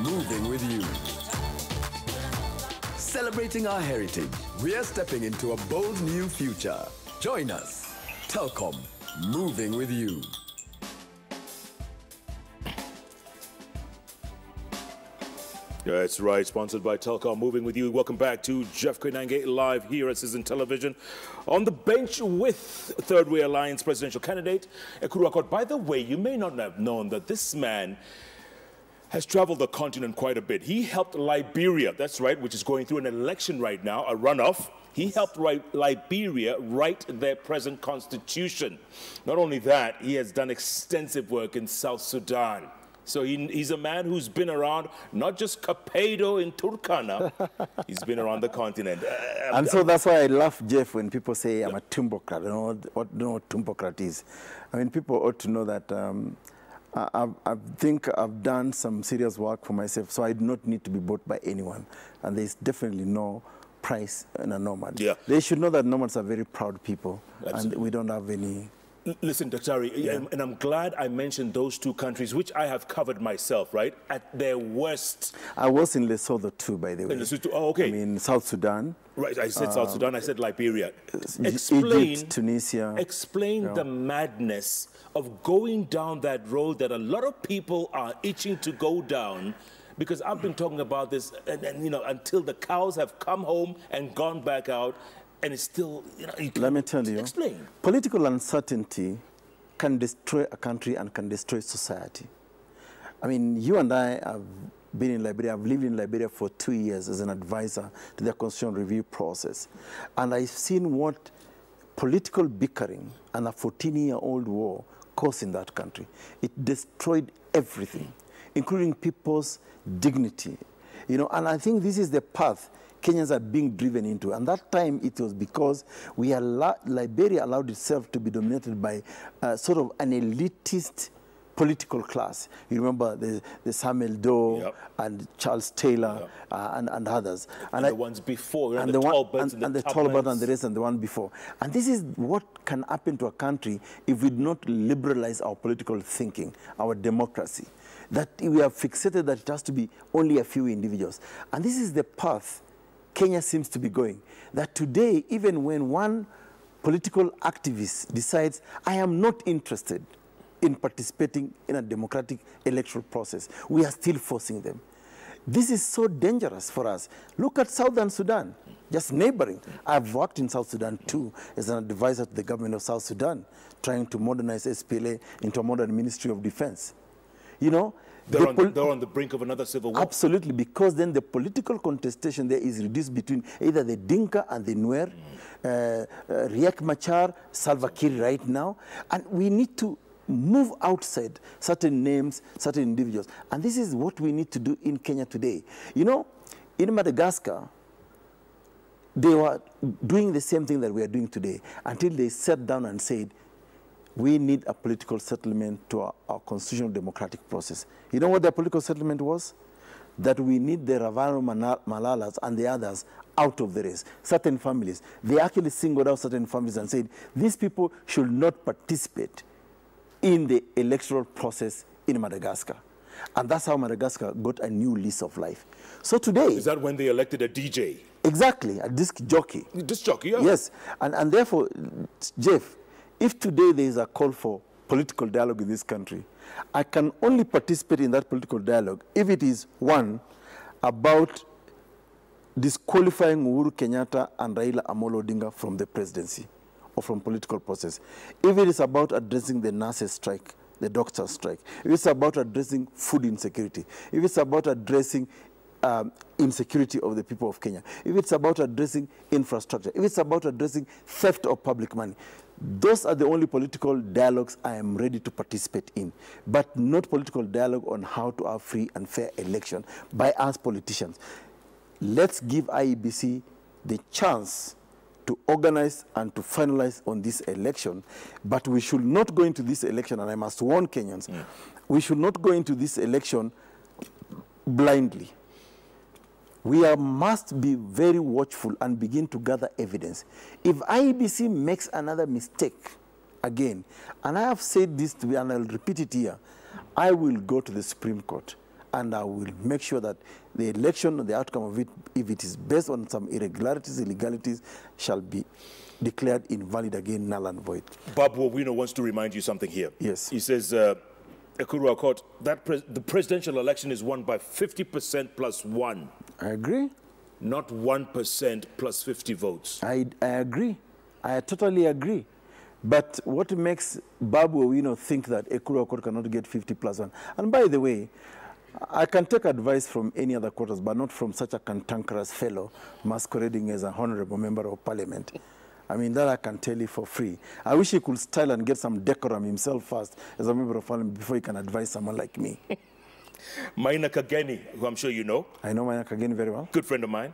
moving with you. Celebrating our heritage, we are stepping into a bold new future. Join us. Telkom, moving with you. That's right, sponsored by Telkom, moving with you. Welcome back to Jeff Koinange live here at Citizen Television. On the bench with Thirdway Alliance presidential candidate, Ekuru Aukot. By the way, you may not have known that this man has traveled the continent quite a bit. He helped Liberia, that's right, which is going through an election right now, a runoff. He helped Liberia write their present constitution. Not only that, he has done extensive work in South Sudan. So he's a man who's been around, not just Kapedo in Turkana, he's been around the continent. And so that's why I laugh, Jeff, when people say I'm a tumbocrat. I don't know what tumbocrat is. I mean, people ought to know that I think I've done some serious work for myself, so I do not need to be bought by anyone. And there's definitely no price in a nomad. Yeah. They should know that nomads are very proud people, and we don't have any... Listen, Dr. and I'm glad I mentioned those two countries, which I have covered myself, right, at their worst. I was in Lesotho too, by the way. In Lesotho, oh, okay. I mean, South Sudan. Right, I said South Sudan, I said Liberia. Egypt, Tunisia. Explain the madness of going down that road that a lot of people are itching to go down, because I've been talking about this, and you know, until the cows have come home and gone back out, and it's still, you know, let me tell you, explain. Political uncertainty can destroy a country and can destroy society. I mean, you and I have been in Liberia. I've lived in Liberia for 2 years as an advisor to the constitutional review process. And I've seen what political bickering and a 14-year-old war caused in that country. It destroyed everything, including people's dignity. You know, and I think this is the path Kenyans are being driven into. And that time it was because Liberia allowed itself to be dominated by sort of an elitist political class. You remember the Samuel Doe and Charles Taylor and others. And the ones before, and the Taliban and the rest and the one before. And this is what can happen to a country if we do not liberalize our political thinking, our democracy. That we have fixated that it has to be only a few individuals. And this is the path Kenya seems to be going. That today, even when one political activist decides, I am not interested in participating in a democratic electoral process, we are still forcing them. This is so dangerous for us. Look at Southern Sudan, just neighboring. I've worked in South Sudan too as an advisor to the government of South Sudan, trying to modernize SPLA into a modern Ministry of Defense. You know, they're on the brink of another civil war. Absolutely, because then the political contestation there is reduced between either the Dinka and the Nuer, Riek Machar, Salva Kiir right now. And we need to move outside certain names, certain individuals. And this is what we need to do in Kenya today. You know, in Madagascar, they were doing the same thing that we are doing today until they sat down and said, we need a political settlement to our constitutional democratic process. You know what the political settlement was? That we need the Ravano Malalas and the others out of the race. Certain families, they actually singled out certain families and said, these people should not participate in the electoral process in Madagascar. And that's how Madagascar got a new lease of life. So today... Is that when they elected a DJ? Exactly, a disc jockey. Disc jockey, yeah. Yes, and therefore, Jeff, if today there is a call for political dialogue in this country, I can only participate in that political dialogue if it is, one, about disqualifying Uhuru Kenyatta and Raila Amolo Odinga from the presidency or from political process. If it is about addressing the nurses' strike, the doctors' strike, if it's about addressing food insecurity, if it's about addressing insecurity of the people of Kenya, if it's about addressing infrastructure, if it's about addressing theft of public money, those are the only political dialogues I am ready to participate in, but not political dialogue on how to have free and fair election by us politicians. Let's give IEBC the chance to organize and to finalize on this election, but we should not go into this election, and I must warn Kenyans, we should not go into this election blindly. We must be very watchful and begin to gather evidence. If IEBC makes another mistake again, and I have said this to you and I'll repeat it here, I will go to the Supreme Court and I will make sure that the election, the outcome of it, if it is based on some irregularities, illegalities, shall be declared invalid again, null and void. Bob Wowino wants to remind you something here. Yes. He says, Ekuru Aukot, the presidential election is won by 50% plus 1. I agree. Not 1% plus 50 votes. I agree. I totally agree. But what makes Babu Owino think that Ekuru Aukot cannot get 50 plus 1? And by the way, I can take advice from any other quarters, but not from such a cantankerous fellow masquerading as an honorable member of parliament. I mean, that I can tell you for free. I wish he could style and get some decorum himself first as a member of parliament before he can advise someone like me. Maina Kageni, who I'm sure you know. I know Maina Kageni very well. Good friend of mine.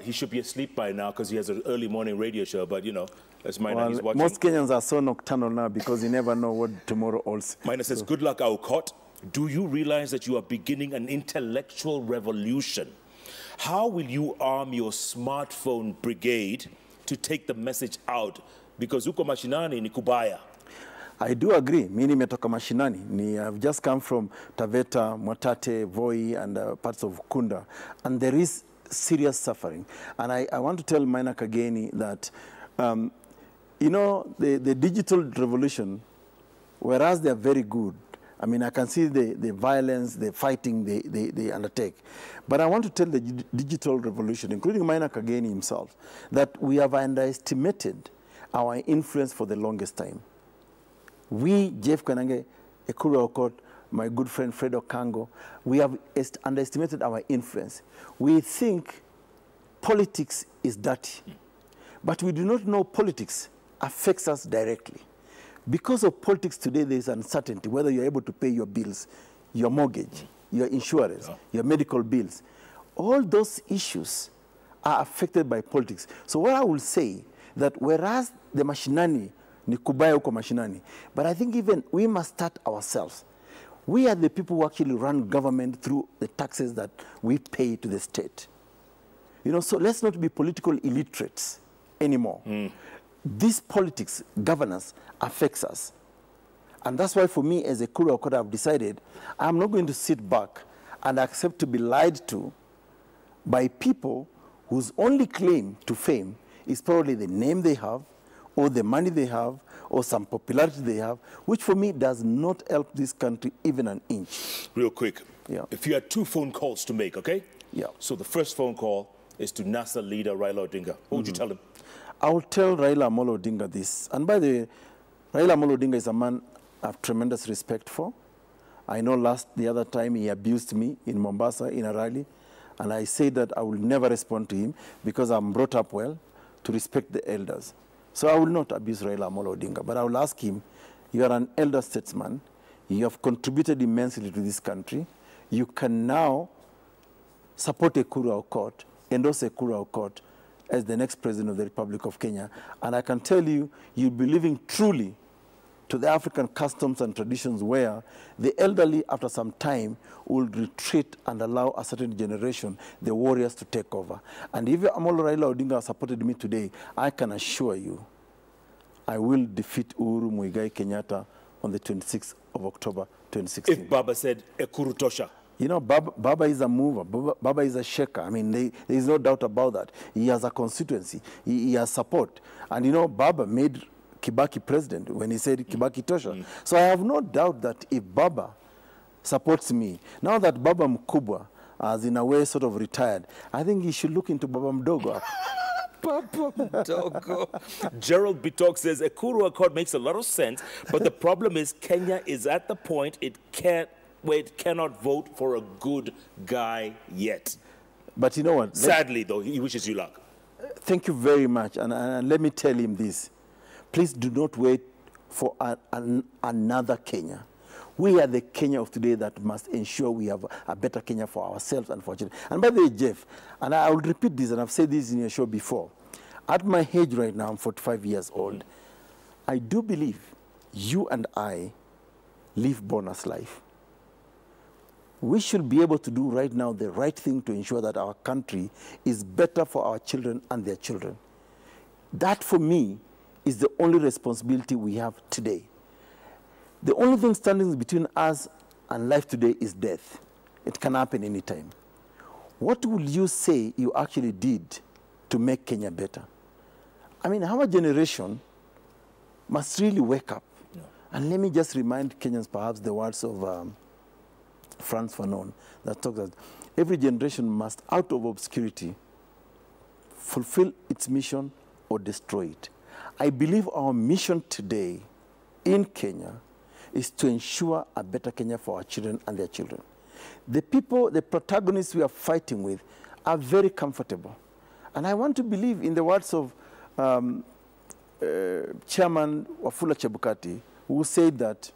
He should be asleep by now because he has an early morning radio show, but you know, as Maina, he's watching. Most Kenyans are so nocturnal now because you never know what tomorrow holds. Maina says, good luck, Aukot. Do you realize that you are beginning an intellectual revolution? How will you arm your smartphone brigade to take the message out? Because uko mashinani ni kubaya. I do agree. Mimi nimetoka mashinani. I've just come from Taveta, Mwatate, Voi, and parts of Kunda. And there is serious suffering. And I want to tell Maina Kageni that, you know, the digital revolution, whereas they are very good, I mean, I can see the violence, the fighting they undertake. But I want to tell the digital revolution, including Maina Kageni himself, that we have underestimated our influence for the longest time. We, Jeff Koinange, Ekuru Aukot, my good friend Fred Okango, we have underestimated our influence. We think politics is dirty, but we do not know politics affects us directly. Because of politics today, there is uncertainty whether you're able to pay your bills, your mortgage, your insurance, your medical bills. All those issues are affected by politics. So what I will say, that whereas the mashinani, ni kubaya uko mashinani, but I think even we must start ourselves. We are the people who actually run government through the taxes that we pay to the state. You know, so let's not be political illiterates anymore. This politics, governance, affects us. And that's why for me, as a Ekuru Aukot, I've decided I'm not going to sit back and accept to be lied to by people whose only claim to fame is probably the name they have, or the money they have, or some popularity they have, which for me does not help this country even an inch. Real quick, Yeah. if you had 2 phone calls to make, okay? Yeah. So the first phone call is to NASA leader Raila Odinga. What would you tell him? I will tell Raila Amolo Odinga this. And by the way, Raila Amolo Odinga is a man I have tremendous respect for. I know the other time he abused me in Mombasa in a rally, and I said that I will never respond to him because I'm brought up well to respect the elders. So I will not abuse Raila Amolo Odinga, but I will ask him, you are an elder statesman, you have contributed immensely to this country, you can now support Ekuru Aukot, endorse Ekuru Aukot as the next president of the Republic of Kenya, and I can tell you, you'll be living truly to the African customs and traditions where the elderly, after some time, will retreat and allow a certain generation, the warriors, to take over. And if Amolo Raila Odinga supported me today, I can assure you, I will defeat Uhuru Muigai Kenyatta on the 26th of October, 2016. If Baba said Ekuru Tosha. You know, Baba is a mover. Baba is a shaker. I mean, there is no doubt about that. He has a constituency. He has support. And, you know, Baba made Kibaki president when he said Kibaki Tosha. So I have no doubt that if Baba supports me, now that Baba Mkubwa has in a way sort of retired, I think he should look into Baba Mdogo. Baba Mdogo. Gerald Bitok says Ekuru Aukot makes a lot of sense, but the problem is Kenya is at the point where it cannot vote for a good guy yet. But you know what? Sadly, though, he wishes you luck. Thank you very much. And let me tell him this. Please do not wait for another Kenya. We are the Kenya of today that must ensure we have a better Kenya for ourselves and for our children. And by the way, Jeff, and I will repeat this, and I've said this in your show before. At my age right now, I'm 45 years old. I do believe you and I live bonus life. We should be able to do right now the right thing to ensure that our country is better for our children and their children. That, for me, is the only responsibility we have today. The only thing standing between us and life today is death. It can happen anytime. What will you say you actually did to make Kenya better? I mean, our generation must really wake up. Yeah. And let me just remind Kenyans perhaps the words of Frantz Fanon that talks that every generation must, out of obscurity, fulfill its mission or destroy it. I believe our mission today in Kenya is to ensure a better Kenya for our children and their children. The people, the protagonists we are fighting with are very comfortable. And I want to believe in the words of Chairman Wafula Chebukati, who said that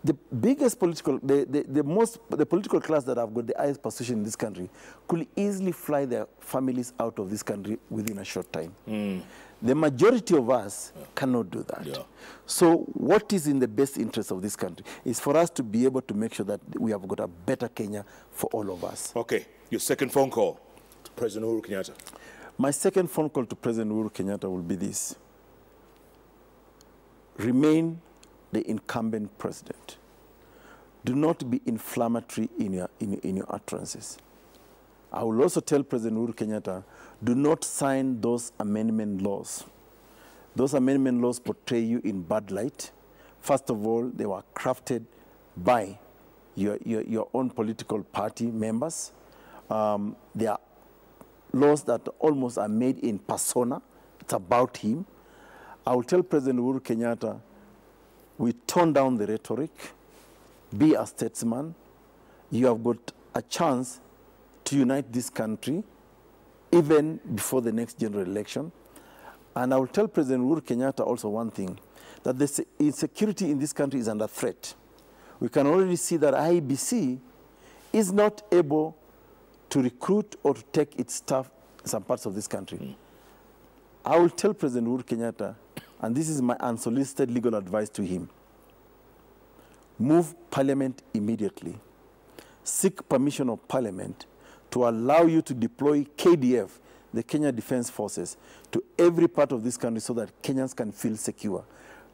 the biggest political, the political class that have got the highest position in this country could easily fly their families out of this country within a short time. The majority of us cannot do that. Yeah. So what is in the best interest of this country is for us to be able to make sure that we have got a better Kenya for all of us. Okay, your second phone call to President Uhuru Kenyatta. My second phone call to President Uhuru Kenyatta will be this. Remain the incumbent president. Do not be inflammatory in your utterances. I will also tell President Uhuru Kenyatta, do not sign those amendment laws. Those amendment laws portray you in bad light. First of all, they were crafted by your own political party members. They are laws that almost are made in persona. It's about him. I will tell President Uhuru Kenyatta, we tone down the rhetoric, be a statesman. You have got a chance to unite this country even before the next general election. And I will tell President Uhuru Kenyatta also one thing, that the insecurity in this country is under threat. We can already see that IEBC is not able to recruit or to take its staff in some parts of this country. I will tell President Uhuru Kenyatta, and this is my unsolicited legal advice to him, move Parliament immediately. Seek permission of Parliament to allow you to deploy KDF, the Kenya Defense Forces, to every part of this country so that Kenyans can feel secure.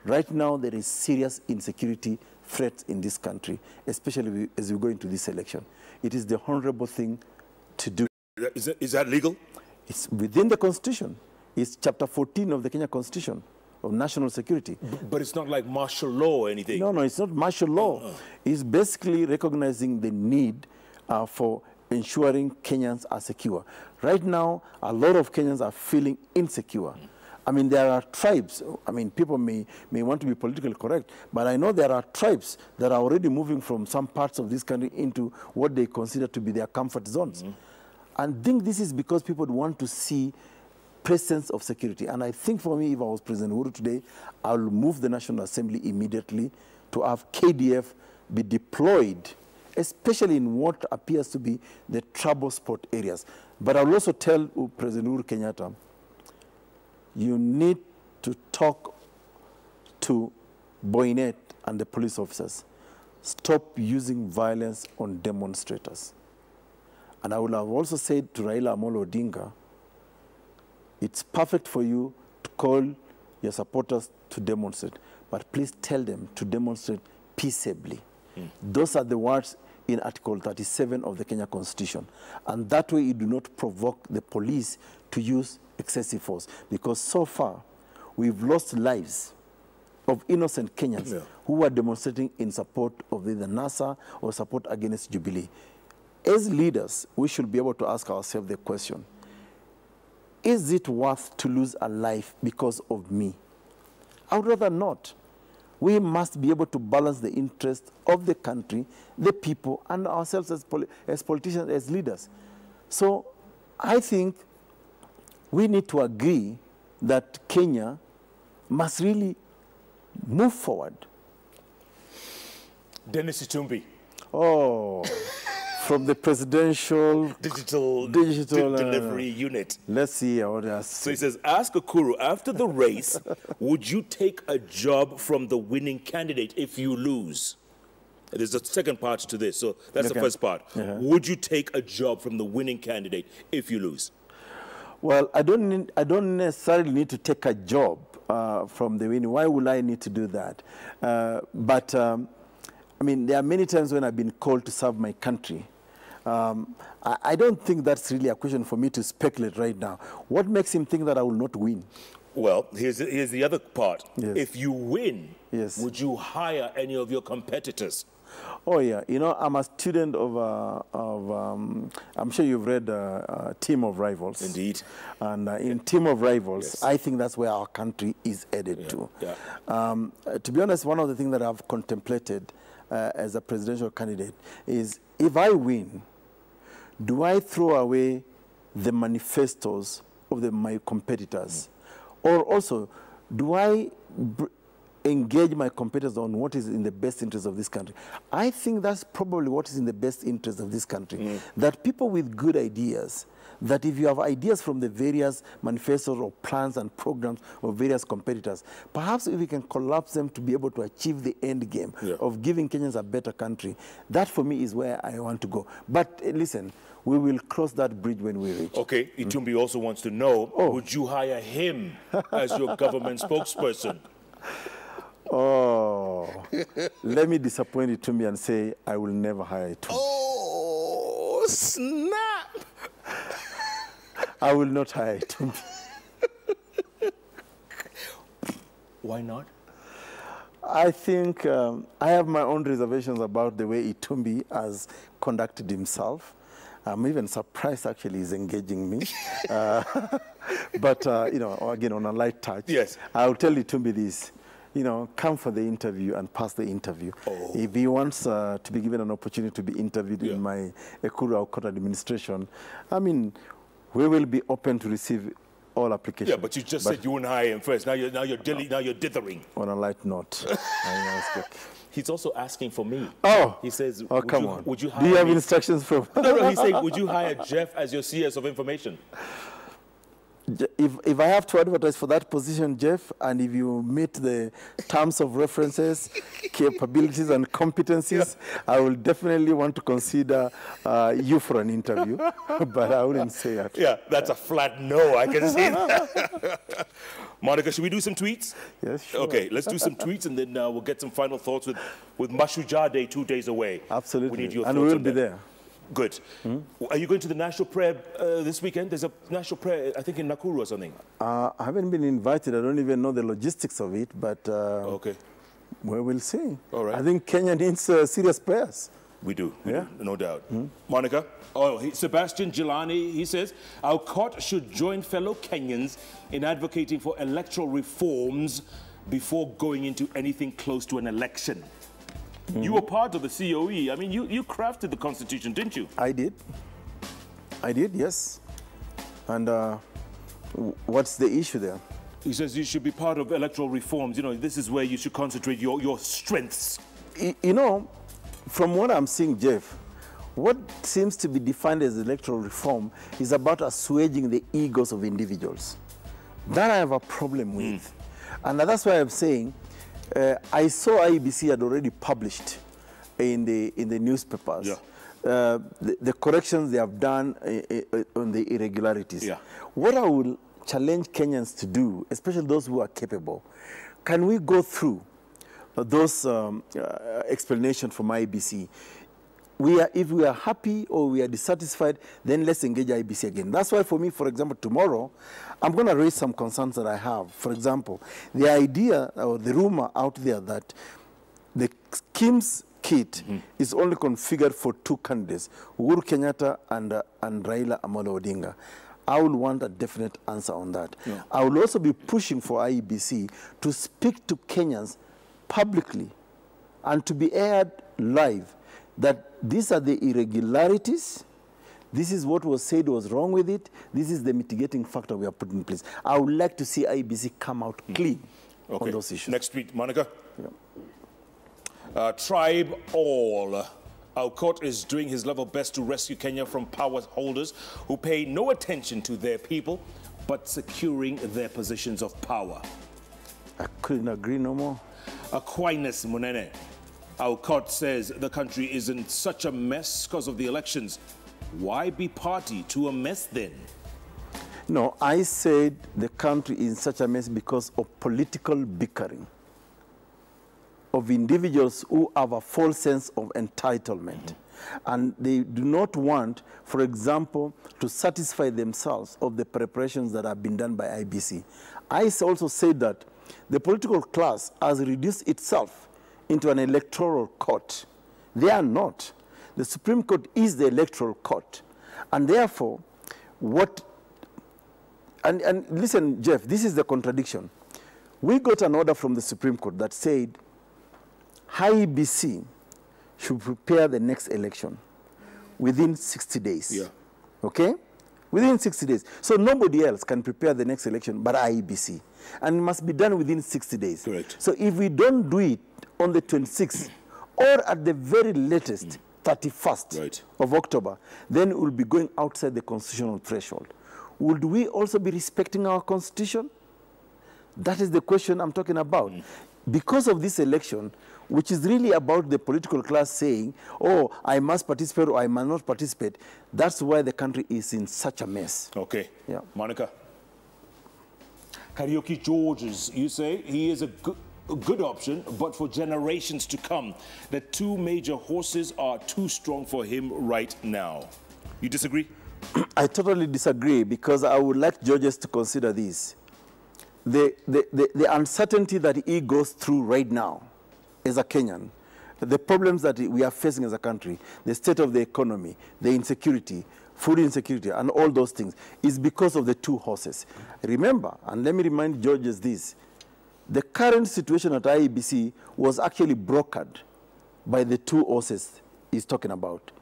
Right now, there is serious insecurity threats in this country, especially as we go into this election. It is the honorable thing to do. Is that legal? It's within the Constitution. It's Chapter 14 of the Kenya Constitution of National Security. But it's not like martial law or anything? No, it's not martial law. It's basically recognizing the need for ensuring Kenyans are secure. Right now, a lot of Kenyans are feeling insecure. I mean, there are tribes. I mean, people may want to be politically correct, but I know there are tribes that are already moving from some parts of this country into what they consider to be their comfort zones. And I think this is because people want to see presence of security. And I think for me, if I was President Uhuru today, I will move the National Assembly immediately to have KDF be deployed, especially in what appears to be the trouble spot areas. But I will also tell President Uhuru Kenyatta, you need to talk to Boynet and the police officers. Stop using violence on demonstrators. And I will have also said to Raila Amolo Odinga, it's perfect for you to call your supporters to demonstrate, but please tell them to demonstrate peaceably. Those are the words in Article 37 of the Kenya Constitution. And that way you do not provoke the police to use excessive force. Because so far, we've lost lives of innocent Kenyans who are demonstrating in support of either NASA or support against Jubilee. As leaders, we should be able to ask ourselves the question, is it worth to lose a life because of me? I would rather not. We must be able to balance the interests of the country, the people, and ourselves as politicians, as leaders. So I think we need to agree that Kenya must really move forward. Dennis Itumbi. Oh, from the presidential digital delivery unit. Let's see what else. So he says, ask Ekuru, after the race, would you take a job from the winning candidate if you lose? There's a second part to this, so that's the first part. Would you take a job from the winning candidate if you lose? Well, I don't necessarily need to take a job from the winning. Why would I need to do that? But I mean, there are many times when I've been called to serve my country. I don't think that's really a question for me to speculate right now. What makes him think that I will not win? Well, here's the other part. Yes. If you win, yes, would you hire any of your competitors? Oh, yeah. You know, I'm a student of I'm sure you've read Team of Rivals. Indeed. And in Team of Rivals, yes, I think that's where our country is headed to. Yeah. To be honest, one of the things that I've contemplated as a presidential candidate is, if I win, do I throw away the manifestos of my competitors? Or also, do I engage my competitors on what is in the best interest of this country? I think that's probably what is in the best interest of this country. That people with good ideas, that if you have ideas from the various manifestos or plans and programs of various competitors, perhaps if we can collapse them to be able to achieve the end game of giving Kenyans a better country, that for me is where I want to go. But listen, we will cross that bridge when we reach. Okay, Itumbi also wants to know, would you hire him as your government spokesperson? Oh, let me disappoint Itumbi and say I will never hire Itumbi. Oh, snap! I will not hire Itumbi. Why not? I think I have my own reservations about the way Itumbi has conducted himself. I'm even surprised, actually, he's engaging me. But, you know, again, on a light touch, yes, I'll tell Itumbi this. You know, come for the interview and pass the interview. If he wants to be given an opportunity to be interviewed in my Ekuru Aukot administration, I mean, we will be open to receive all applications. Yeah, but you just said you wouldn't hire him first. Now you're dithering. On a light note. He's also asking for me. Oh, he says, come on. Would you hire Do you have me? instructions from? No, he's saying, would you hire Jeff as your CS of information? If I have to advertise for that position, Jeff, and if you meet the terms of references, capabilities and competencies, I will definitely want to consider you for an interview, but I wouldn't say that. Yeah, that's a flat no, I can see that. Monica, should we do some tweets? Yes, sure. Okay, let's do some tweets, and then we'll get some final thoughts with Mashujaa Day 2 days away. Absolutely. We need your and thoughts we'll on be that. there. Good. Are you going to the national prayer this weekend? There's a national prayer, I think, in Nakuru or something. I haven't been invited. I don't even know the logistics of it, but okay, we will see. All right. I think Kenya needs serious prayers. We do, no doubt. Monica? Sebastian Gilani, he says, Aukot should join fellow Kenyans in advocating for electoral reforms before going into anything close to an election. You were part of the COE. I mean, you crafted the Constitution, didn't you? I did. I did, yes. And what's the issue there? He says you should be part of electoral reforms. You know, this is where you should concentrate your strengths. You know, from what I'm seeing, Jeff, what seems to be defined as electoral reform is about assuaging the egos of individuals. That I have a problem with. And that's why I'm saying, I saw IEBC had already published in the newspapers the corrections they have done on the irregularities. What I will challenge Kenyans to do, especially those who are capable, can we go through those explanations from IEBC? If we are happy or we are dissatisfied, then let's engage IEBC again. That's why for me, for example, tomorrow, I'm going to raise some concerns that I have. For example, the idea or the rumor out there that the schemes kit is only configured for 2 candidates, Uhuru Kenyatta and Raila Amolo Odinga. I will want a definite answer on that. I will also be pushing for IEBC to speak to Kenyans publicly and to be aired live that these are the irregularities, this is what was said was wrong with it, this is the mitigating factor we have put in place. I would like to see IEBC come out clean on those issues. Next tweet, Monica. Tribe all. Aukot is doing his level best to rescue Kenya from power holders who pay no attention to their people, but securing their positions of power. I couldn't agree no more. Aquinas Munene. Aukot says the country is in such a mess because of the elections. Why be party to a mess then? No, I said the country is in such a mess because of political bickering. of individuals who have a false sense of entitlement. And they do not want, for example, to satisfy themselves of the preparations that have been done by IEBC. I also said that the political class has reduced itself into an electoral court. They are not. The Supreme Court is the electoral court. And therefore, and listen, Jeff, this is the contradiction. We got an order from the Supreme Court that said IEBC should prepare the next election within 60 days. Yeah. Okay? Within 60 days. So nobody else can prepare the next election but IEBC. And it must be done within 60 days. Correct. So if we don't do it on the 26th, or at the very latest, 31st of October, then we'll be going outside the constitutional threshold. Would we also be respecting our constitution? That is the question I'm talking about. Because of this election, which is really about the political class saying, oh, I must participate or I must not participate, that's why the country is in such a mess. Okay. Yeah. Monica. Karaoke Georges, you say he is a good option, but for generations to come, the two major horses are too strong for him right now. You disagree? I totally disagree, because I would like Georges to consider this. The uncertainty that he goes through right now as a Kenyan, the problems that we are facing as a country, the state of the economy, the insecurity, food insecurity, and all those things, is because of the two horses. Remember, and let me remind Georges this, the current situation at IEBC was actually brokered by the two horses he's talking about,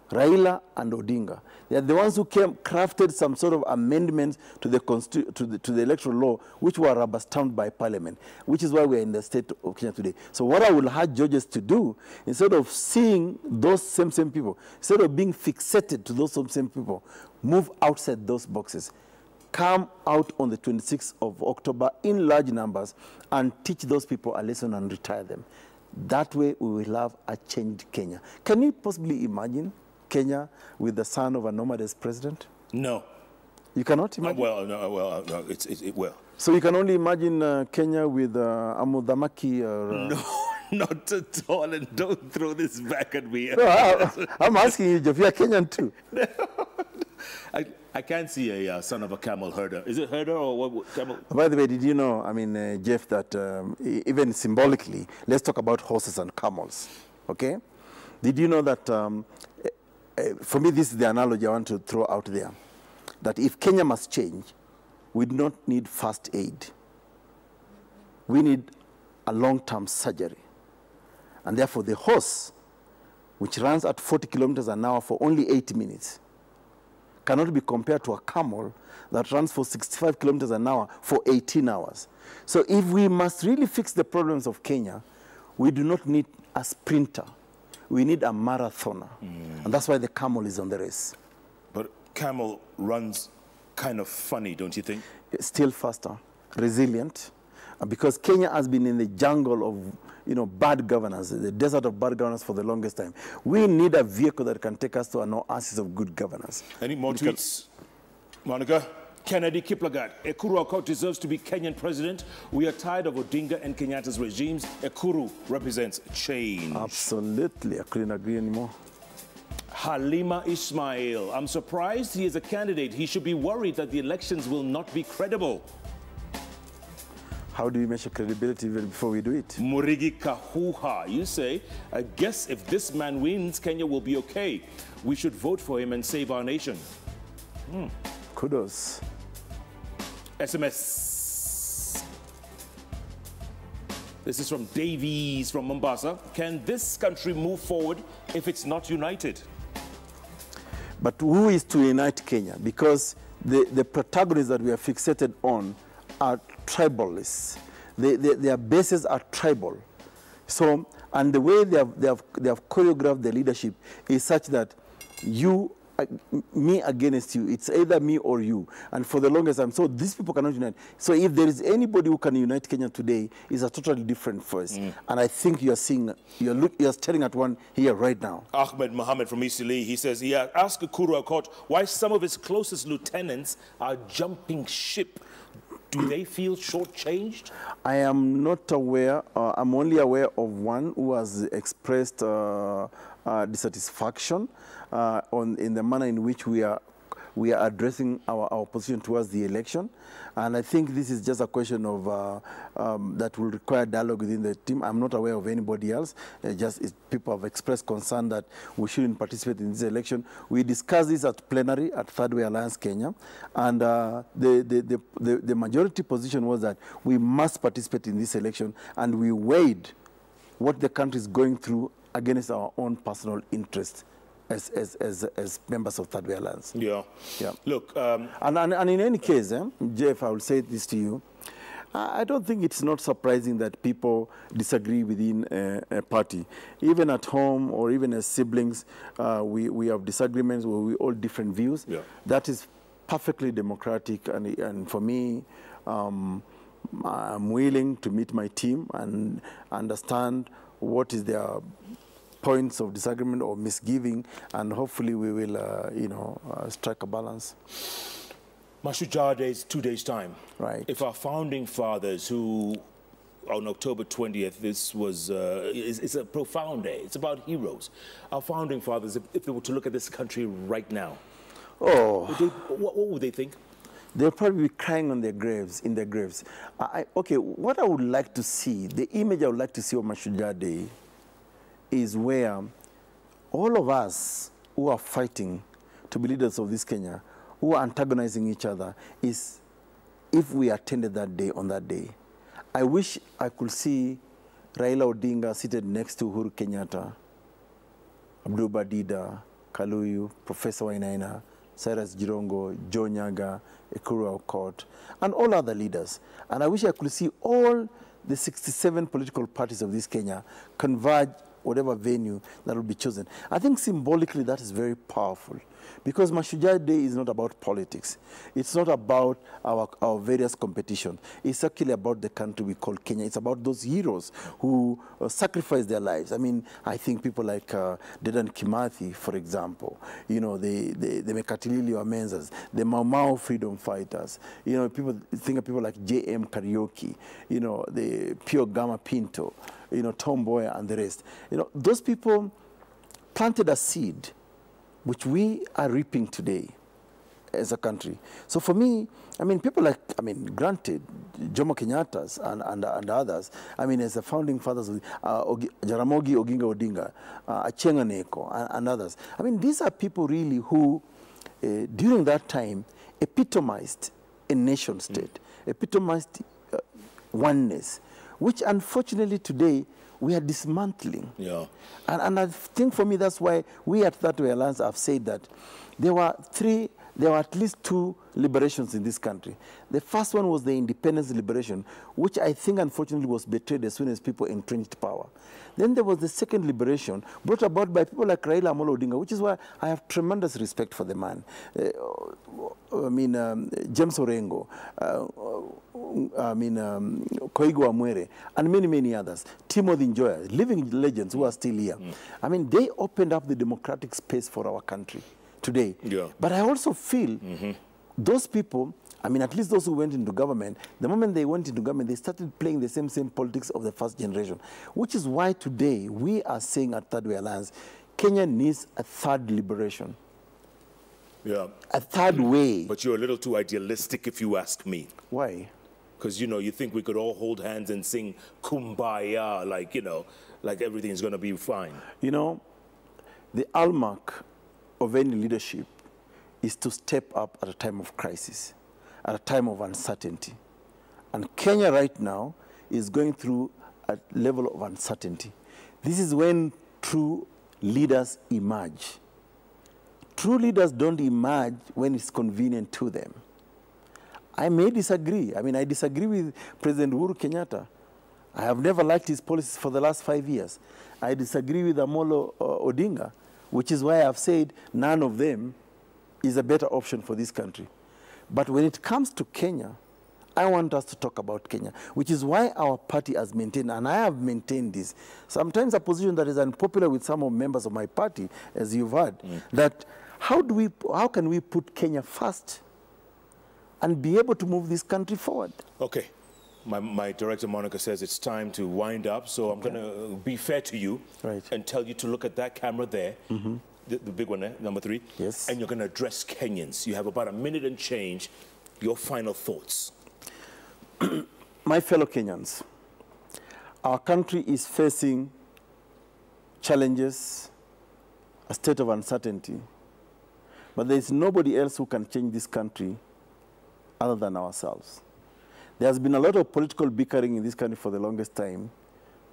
Raila and Odinga. They are the ones who crafted some sort of amendments to the electoral law, which were rubber-stamped by Parliament, which is why we are in the state of Kenya today. So what I will urge Georges to do, instead of seeing those same people, instead of being fixated to those same people, move outside those boxes. Come out on the 26th of October in large numbers and teach those people a lesson and retire them. That way we will have a changed Kenya. Can you possibly imagine Kenya with the son of a nomadist president? No. You cannot imagine? Well. So you can only imagine Kenya with Amudhamaki or... No, not at all, and don't throw this back at me. No, I'm asking you, Jeff, you're Kenyan too. No. I can't see a son of a camel herder. Is it herder or what? Camel? By the way, did you know, I mean, Jeff, that even symbolically, let's talk about horses and camels, okay? Did you know that, for me, this is the analogy I want to throw out there, that if Kenya must change, we do not need first aid. We need a long-term surgery. And therefore, the horse, which runs at 40 kilometers an hour for only 80 minutes, cannot be compared to a camel that runs for 65 kilometers an hour for 18 hours. So if we must really fix the problems of Kenya, we do not need a sprinter. We need a marathoner. And that's why the camel is on the race. But camel runs kind of funny, don't you think? Still faster, resilient, because Kenya has been in the jungle of bad governance, the desert of bad governance for the longest time. We need a vehicle that can take us to an oasis of good governance. Any more tweets? Monica? Kennedy Kiplagat, Ekuru Aukot deserves to be Kenyan president. We are tired of Odinga and Kenyatta's regimes. Ekuru represents change. Absolutely. I couldn't agree anymore. Halima Ismail, I'm surprised he is a candidate. He should be worried that the elections will not be credible. How do we measure credibility even before we do it? Murigi Kahuha, you say, I guess if this man wins, Kenya will be okay. We should vote for him and save our nation. Kudos. SMS. This is from Davies from Mombasa. Can this country move forward if it's not united? But who is to unite Kenya? Because the protagonists that we are fixated on are tribalists. Their bases are tribal. So, and the way they have choreographed the leadership is such that me against you, it's either me or you. And for the longest time, so these people cannot unite. So if there is anybody who can unite Kenya today, it's a totally different force. And I think you're seeing, you're staring at one here right now. Ahmed Mohammed from Eastleigh, he says, he asked Ekuru Aukot why some of his closest lieutenants are jumping ship do they feel shortchanged? I am not aware. I'm only aware of one who has expressed dissatisfaction in the manner in which we are addressing our position towards the election. And I think this is just a question of that will require dialogue within the team. I'm not aware of anybody else. People have expressed concern that we shouldn't participate in this election. We discussed this at plenary at Thirdway Alliance Kenya, and the majority position was that we must participate in this election, and we weighed what the country is going through against our own personal interests as members of Thirdway Alliance. Yeah. Yeah. Look. And in any case, Jeff, I will say this to you. I don't think it's not surprising that people disagree within a party. Even at home or even as siblings, we have disagreements where we all different views. Yeah. That is perfectly democratic. And for me, I'm willing to meet my team and understand what is their points of disagreement or misgiving, and hopefully we will, strike a balance. Mashujaa Day is 2 days' time. Right. If our founding fathers, who on October 20th, this was it's a profound day. It's about heroes. Our founding fathers, if they were to look at this country right now, what would they think? They'll probably be crying on their graves, in their graves. Okay, what I would like to see, the image I would like to see of Mashujaa Day is where all of us who are fighting to be leaders of this Kenya, who are antagonizing each other, is if we attended that day on that day. I wish I could see Raila Odinga seated next to Uhuru Kenyatta, Abdul Badida, Kaluyu, Professor Wainaina, Cyrus Jirongo, Joe Nyaga, Ekuru Aukot, and all other leaders. And I wish I could see all the 67 political parties of this Kenya converge whatever venue that will be chosen. I think symbolically that is very powerful, because Mashujaa Day is not about politics. It's not about our various competitions. It's actually about the country we call Kenya. It's about those heroes who sacrificed their lives. I mean, I think people like Dedan Kimathi, for example, the Mekatilili Wamenzas, the Mau Mau freedom fighters, people think of people like J.M. Karaoke, the Pio Gama Pinto, Tom Mboya and the rest. Those people planted a seed which we are reaping today as a country. So for me, people like, granted, Jomo Kenyatta's and others, as the founding fathers, Jaramogi Oginga Odinga, Achenga Neko, and others. These are people really who, during that time, epitomized a nation state, epitomized oneness, which unfortunately today we are dismantling. Yeah. And I think for me that's why we at Thirdway Alliance have said that there were at least two liberations in this country. The first one was the independence liberation, which I think unfortunately was betrayed as soon as people entrenched power. Then there was the second liberation brought about by people like Raila Amolo Odinga, which is why I have tremendous respect for the man. James Orengo, Koigo Amwere, and many, many others. Timothy Njoya, living legends who are still here. They opened up the democratic space for our country today. Yeah. But I also feel those people, at least those who went into government, the moment they went into government, they started playing the same politics of the first generation, which is why today we are saying at Thirdway Alliance, Kenya needs a third liberation. Yeah. A third way. But you're a little too idealistic if you ask me. Why? Because, you think we could all hold hands and sing Kumbaya, like everything's going to be fine. The hallmark of any leadership is to step up at a time of crisis, at a time of uncertainty. And Kenya right now is going through a level of uncertainty. This is when true leaders emerge. True leaders don't emerge when it's convenient to them. I may disagree. I disagree with President Uhuru Kenyatta. I have never liked his policies for the last 5 years. I disagree with Amolo Odinga, which is why I've said none of them is a better option for this country. But when it comes to Kenya, I want us to talk about Kenya, which is why our party has maintained, and I have maintained this, sometimes a position that is unpopular with some of members of my party, as you've heard, that how can we put Kenya first and be able to move this country forward. Okay. My director, Monica, says it's time to wind up, so I'm going to be fair to you and tell you to look at that camera there, the big one there, number 3. Yes. And you're going to address Kenyans. You have about a minute and change. Your final thoughts. My fellow Kenyans, our country is facing challenges, a state of uncertainty, but there is nobody else who can change this country other than ourselves. There has been a lot of political bickering in this country for the longest time,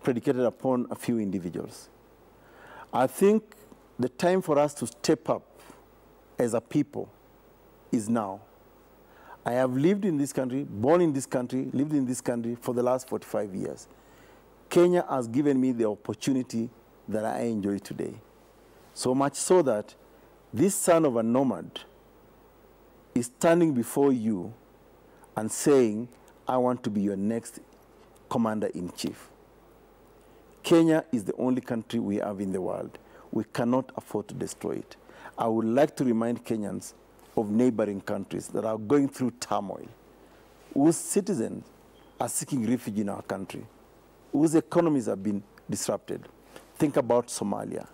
predicated upon a few individuals. I think the time for us to step up as a people is now. I have lived in this country, born in this country, lived in this country for the last 45 years. Kenya has given me the opportunity that I enjoy today. So much so that this son of a nomad is standing before you and saying, I want to be your next commander-in-chief. Kenya is the only country we have in the world. We cannot afford to destroy it. I would like to remind Kenyans of neighboring countries that are going through turmoil, whose citizens are seeking refuge in our country, whose economies have been disrupted. Think about Somalia.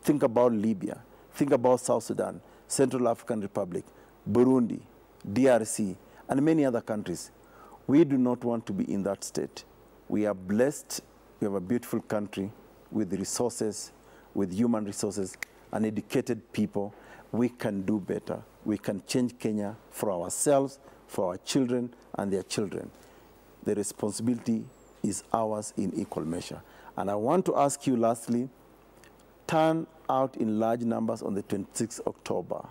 Think about Libya. Think about South Sudan, Central African Republic, Burundi, DRC, and many other countries. We do not want to be in that state. We are blessed. We have a beautiful country with resources, with human resources, and educated people. We can do better. We can change Kenya for ourselves, for our children, and their children. The responsibility is ours in equal measure. And I want to ask you lastly, turn out in large numbers on the 26th October.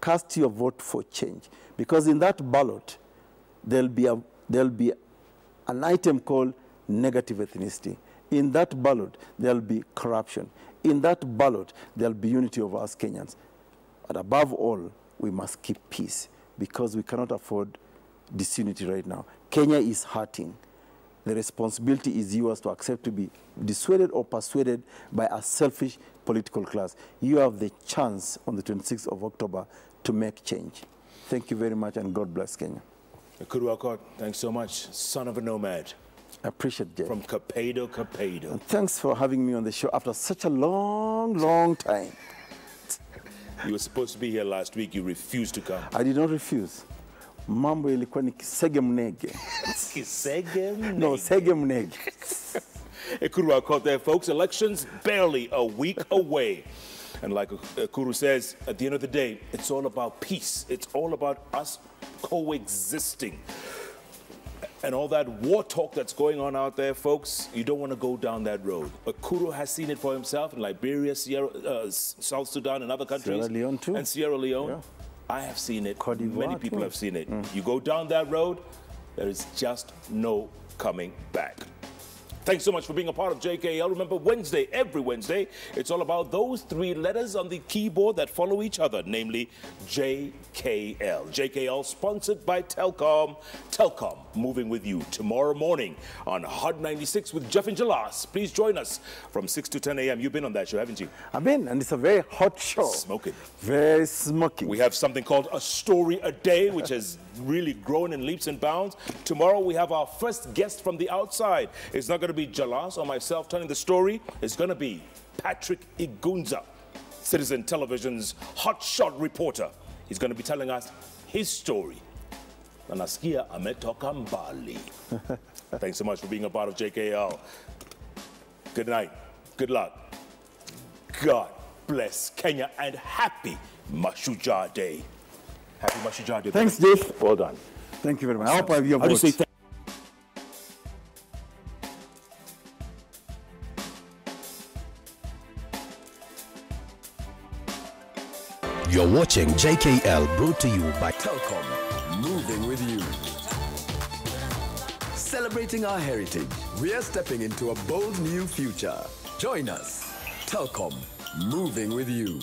Cast your vote for change, because in that ballot, there'll be an item called negative ethnicity. In that ballot, there'll be corruption. In that ballot, there'll be unity of us Kenyans. But above all, we must keep peace, because we cannot afford disunity right now. Kenya is hurting. The responsibility is yours to accept to be dissuaded or persuaded by a selfish political class. You have the chance on the 26th of October to make change. Thank you very much, and God bless Kenya. Ekuru Aukot, thanks so much. Son of a nomad. I appreciate it, Jeff. From Kapedo. And thanks for having me on the show after such a long time. You were supposed to be here last week. You refused to come. I did not refuse. Mambo ilikuwa ni kisege mnege. Kisege mnege? No, sege mnege. Ekuru Aukot there, folks. Elections barely a week away. And like Ekuru says, at the end of the day, it's all about peace. It's all about us coexisting. And all that war talk that's going on out there, folks, you don't want to go down that road. Ekuru has seen it for himself in Liberia, South Sudan, and other countries. Sierra Leone too. And Sierra Leone. Yeah. I have seen it. Many people have seen it. You go down that road, there is just no coming back. Thanks so much for being a part of JKL. Remember, Wednesday, every Wednesday, it's all about those 3 letters on the keyboard that follow each other, namely JKL. JKL sponsored by Telkom. Telkom, moving with you tomorrow morning on Hot 96 with Jeff and Jalas. Please join us from 6 to 10 a.m. You've been on that show, haven't you? I've been, and it's a very hot show. Smoking. Very smoking. We have something called A Story a Day, which has really grown in leaps and bounds. Tomorrow, we have our first guest from the outside. It's not going to be Jalas or myself telling the story. It's going to be Patrick Igunza, Citizen Television's hotshot reporter. He's going to be telling us his story. Nanaskia ametoka mbali. Thanks so much for being a part of JKL. Good night. Good luck. God bless Kenya, and happy Mashujaa Day. Happy Mashujaa Day. Thanks, Jeff. Well done. Thank you very much. I hope I have your vote. You're watching JKL, brought to you by Telkom, moving with you. Celebrating our heritage, we are stepping into a bold new future. Join us. Telkom, moving with you.